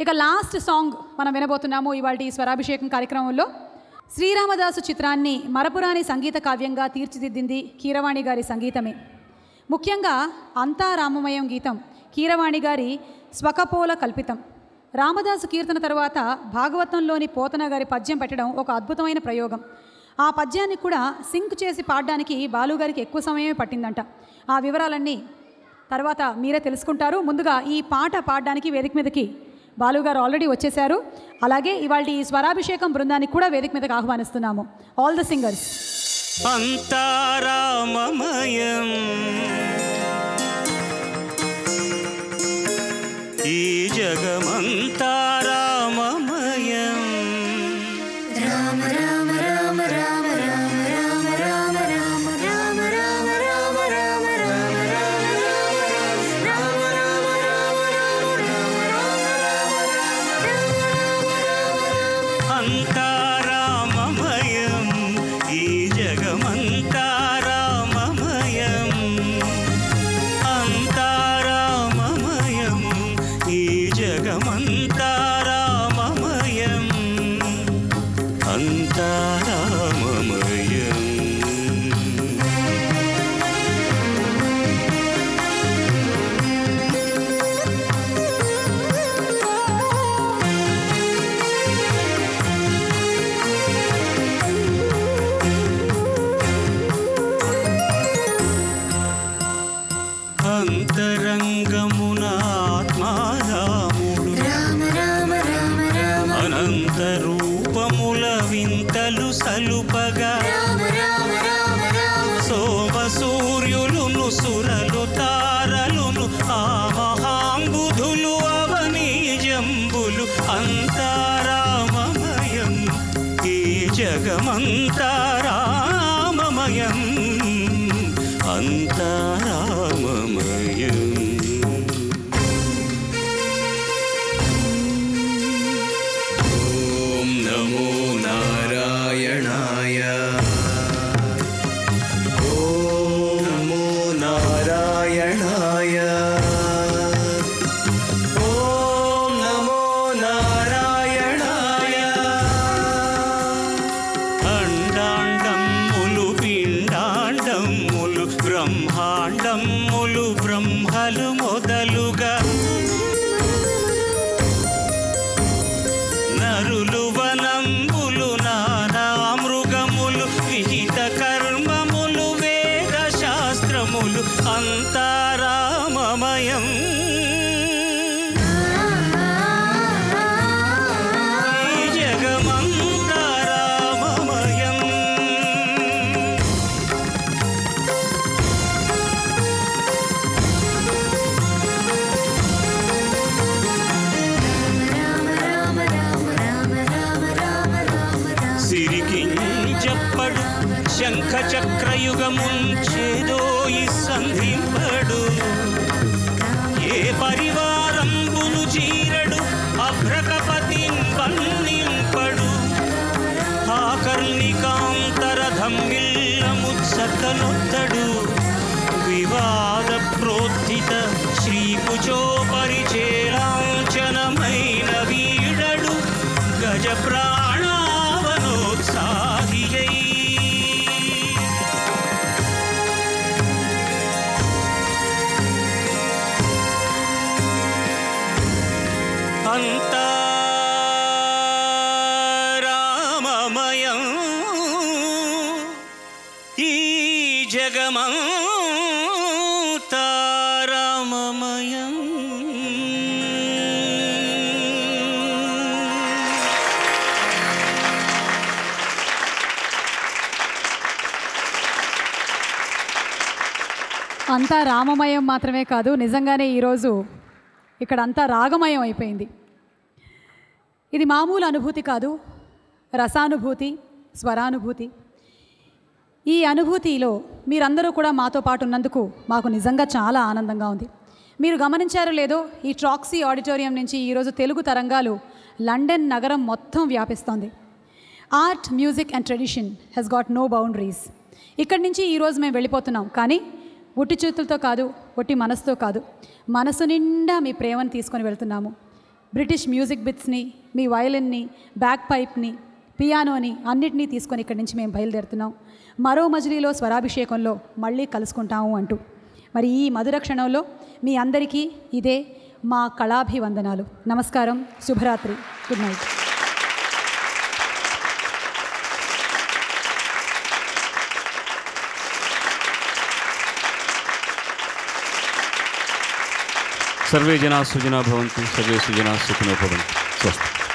ఇక last song మనం వినబోతున్నాము ఇవాళ ఈ స్వరాభిషేకం కార్యక్రమంలో. శ్రీరామదాసు చిత్రాన్ని మరపురాని సంగీత కావ్యంగా తీర్చిదిద్దింది కీరవాణి గారి సంగీతమే. ముఖ్యంగా అంతా రామమయం గీతం కీరవాణి గారి స్వకపోల కల్పితం. రామదాసు కీర్తన తర్వాత భాగవతంలోని పోతన గారి పద్యం పెట్టడం ఒక అద్భుతమైన ప్రయోగం. ఆ పద్యాన్ని కూడా సింక్ చేసి పాడడానికి బాలుగారికి ఎక్కువ సమయమే పట్టిందంట. ఆ వివరాలన్నీ తర్వాత మీరే తెలుసుకుంటారు. ముందుగా ఈ పాట పాడడానికి వేదిక మీదకి బాలుగారు ఆల్రెడీ వచ్చేశారు. అలాగే ఇవాళ ఈ స్వరాభిషేకం బృందానికి కూడా వేదిక మీదకి ఆహ్వానిస్తున్నాము. All the singers. అంతారామమయం ఈ జగమంతారామమయం రామ రామ రామ రామ రామ రామ రామ రామ రామ రామ రామ రామ అంతారామమయం ఈ జగమంతారామమయం అంతారామమయం ఈ జగమంతారామమయం అంతారామమయం అంతరంగమున ఆత్మారాముడు అనంత రూపముల వింతలు సలుపగా సోమ సూర్యులును సురలు తారలును ఆ మహాంబుధులు అవనీ జంబులు అంతారామమయం ఈ జగమంతారామమయం అంతారామమయం. ఓం నమో నారాయణాయ ఓం నమో నారాయణాయ ఓం నమో నారాయణాయ. అండాండములు పిండాండములు బ్రహ్మాండములు బ్రహ్మలు మొదలుగా నరులు వనంబులు నానా మృగములు విహిత కర్మములు వేద శాస్త్రములు అంతారామమయం ఈ జగమంతారామమయం. సిరికించప్పడు శంఖ చక్రయుగముంచేదోయి సంధింపడు ఏ పరివారంబును చీరడు అభ్రకపతిం పన్నింపడు ఆకర్ణికాంతరధమ్మిల్లముత్సతనొత్తడు వివాద ప్రోత్థిత శ్రీకుచోపరిచేలాంఛనమైన వీడడు గజ ప్రాణావనోత్సాహియై అంతారామమయం ఈ జగమంతారామమయం. అంతా రామమయం మాత్రమే కాదు, నిజంగానే ఈరోజు ఇక్కడ అంతా రాగమయం అయిపోయింది. ఇది మామూలు అనుభూతి కాదు, రసానుభూతి, స్వరానుభూతి. ఈ అనుభూతిలో మీరందరూ కూడా మాతో పాటు ఉన్నందుకు మాకు నిజంగా చాలా ఆనందంగా ఉంది. మీరు గమనించారో లేదో, ఈ ట్రాక్సీ ఆడిటోరియం నుంచి ఈరోజు తెలుగు తరంగాలు లండన్ నగరం మొత్తం వ్యాపిస్తోంది. Art, music and tradition has got no boundaries. ఇక్కడి నుంచి ఈరోజు మేము వెళ్ళిపోతున్నాం, కానీ ఒట్టి చేతులతో కాదు, ఒట్టి మనసుతో కాదు, మనసు నిండా మీ ప్రేమను తీసుకొని వెళ్తున్నాము. బ్రిటిష్ మ్యూజిక్ బిట్స్ని, మీ వయలిన్ని, బ్యాక్ పైప్ని, పియానోని అన్నిటినీ తీసుకొని ఇక్కడి నుంచి మేము బయలుదేరుతున్నాం. మరో మజిలీలో స్వరాభిషేకంలో మళ్ళీ కలుసుకుంటాము అంటూ మరి ఈ మధుర క్షణంలో మీ అందరికీ ఇదే మా కళాభివందనాలు. నమస్కారం, శుభరాత్రి, గుడ్ నైట్. सर्वे जना सुजना भवन्तु, सर्वे सुजना सुखिनो भवन्तु. स्वस्ति.